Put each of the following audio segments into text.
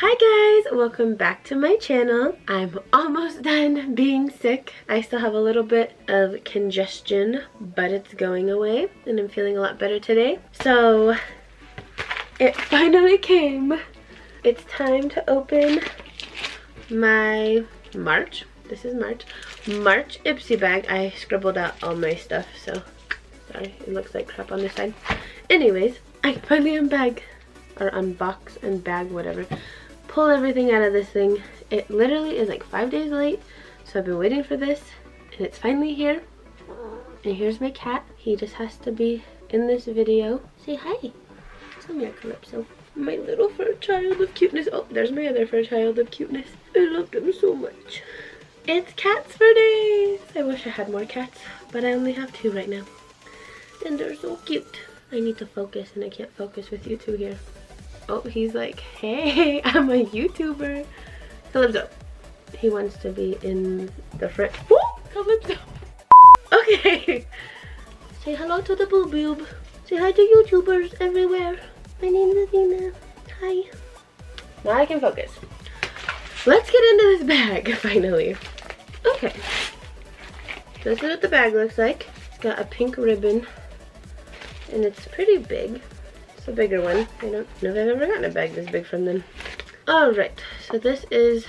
Hi guys, welcome back to my channel. I'm almost done being sick. I still have a little bit of congestion, but it's going away and I'm feeling a lot better today. So it finally came. It's time to open my March. This is March Ipsy bag. I scribbled out all my stuff, so sorry, it looks like crap on this side. Anyways, I can finally unbox and bag, whatever. Pull everything out of this thing. It literally is like 5 days late, so I've been waiting for this, and it's finally here. And here's my cat. He just has to be in this video. Say hi. Tell me, Calypso. My little fur child of cuteness. Oh, there's my other fur child of cuteness. I love them so much. It's cats for days. I wish I had more cats, but I only have 2 right now. And they're so cute. I need to focus, and I can't focus with you two here. Oh, he's like, hey, I'm a YouTuber. Calypso. He wants to be in the front. Woo! Calypso. Okay. Say hello to the boob. Say hi to YouTubers everywhere. My name's Athena. Hi. Now I can focus. Let's get into this bag, finally. Okay. This is what the bag looks like. It's got a pink ribbon. And it's pretty big. It's a bigger one. I don't know if I've ever gotten a bag this big from them. Alright, so this is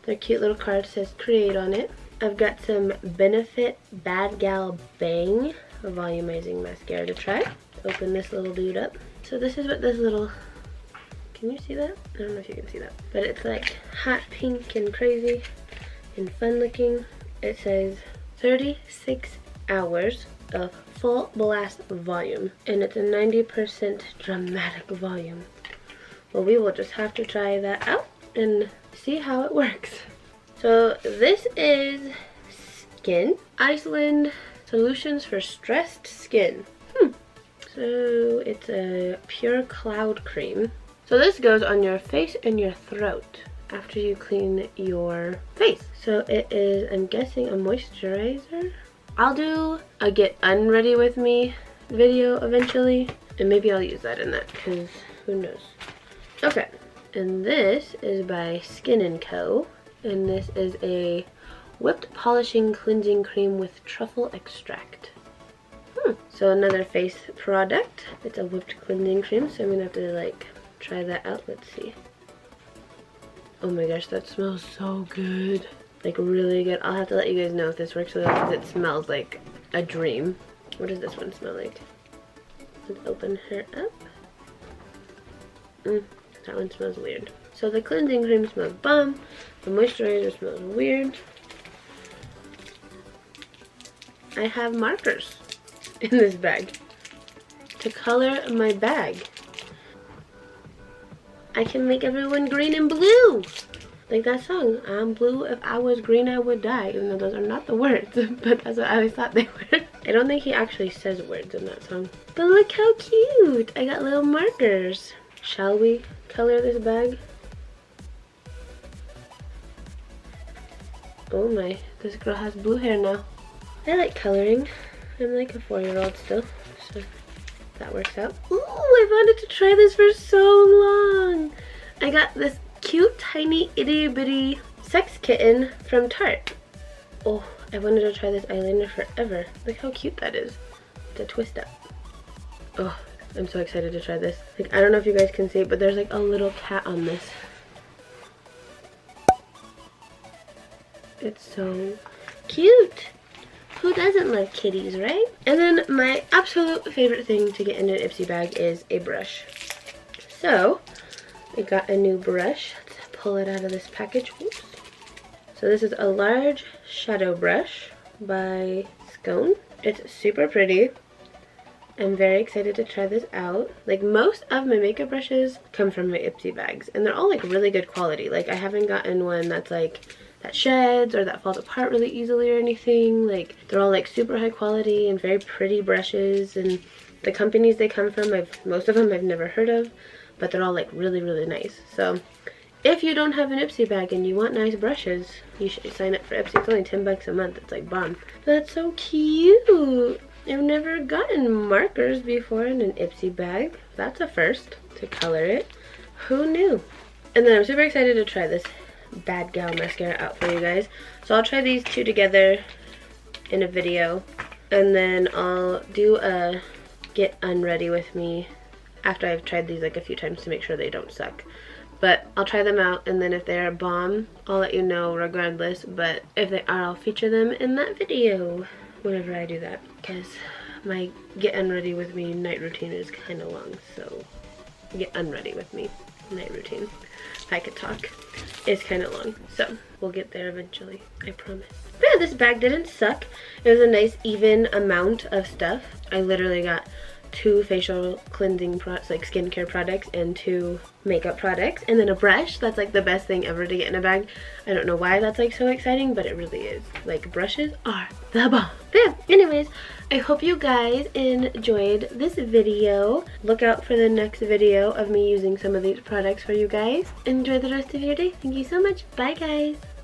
their cute little card. It says create on it. I've got some Benefit Bad Gal Bang volumizing mascara to try. Open this little dude up. So this is what this little, can you see that? I don't know if you can see that. But it's like hot pink and crazy and fun looking. It says 36 hours of full blast volume, and it's a 90% dramatic volume. Well, we will just have to try that out and see how it works. So this is Skin Iceland Solutions for Stressed Skin. So it's a pure cloud cream. So this goes on your face and your throat after you clean your face. So it is, I'm guessing, a moisturizer. I'll do a get unready with me video eventually, and maybe I'll use that in that, because who knows. Okay, and this is by Skin&Co, and this is a whipped polishing cleansing cream with truffle extract. So another face product. It's a whipped cleansing cream, so I'm gonna have to like try that out. Let's see. Oh my gosh, that smells so good. Like really good. I'll have to let you guys know if this works, because it smells like a dream. What does this one smell like? Let's open her up. That one smells weird. So the cleansing cream smells bomb. The moisturizer smells weird. I have markers in this bag to color my bag. I can make everyone green and blue. Like that song, I'm blue, if I was green I would die. Even though those are not the words, but that's what I always thought they were. I don't think he actually says words in that song. But look how cute! I got little markers. Shall we color this bag? Oh my, this girl has blue hair now. I like coloring. I'm like a 4-year-old still, so that works out. Ooh, I wanted to try this for so long. I got this cute, tiny, itty bitty sex kitten from Tarte. Oh, I wanted to try this eyeliner forever. Look how cute that is. It's a twist up. Oh, I'm so excited to try this. Like, I don't know if you guys can see it, but there's like a little cat on this. It's so cute. Who doesn't love kitties, right? And then my absolute favorite thing to get in an Ipsy bag is a brush. So I got a new brush. Let's pull it out of this package. Oops. So this is a large shadow brush by Scone. It's super pretty. I'm very excited to try this out. Like, most of my makeup brushes come from my Ipsy bags, and they're all like really good quality. Like, I haven't gotten one that's like that sheds or that falls apart really easily or anything. Like, they're all like super high quality and very pretty brushes, and the companies they come from, most of them I've never heard of, but they're all like really nice. So if you don't have an Ipsy bag and you want nice brushes, you should sign up for Ipsy. It's only 10 bucks a month. It's like bomb. That's so cute. I've never gotten markers before in an Ipsy bag. That's a first to color it. Who knew? And then I'm super excited to try this Bad Gal mascara out for you guys. So I'll try these two together in a video, and then I'll do a get unready with me after I've tried these like a few times to make sure they don't suck. But I'll try them out, and then if they're a bomb, I'll let you know regardless. But if they are, I'll feature them in that video whenever I do that, because my get unready with me night routine is kind of long. So get unready with me night routine, if I could talk, is kind of long. So we'll get there eventually, I promise. But yeah, this bag didn't suck. It was a nice even amount of stuff. I literally got 2 facial cleansing products, like skincare products, and 2 makeup products, and then a brush. That's like the best thing ever to get in a bag. I don't know why that's like so exciting, but it really is. Like, brushes are the bomb. But yeah, anyways, I hope you guys enjoyed this video. Look out for the next video of me using some of these products for you guys. Enjoy the rest of your day. Thank you so much. Bye guys.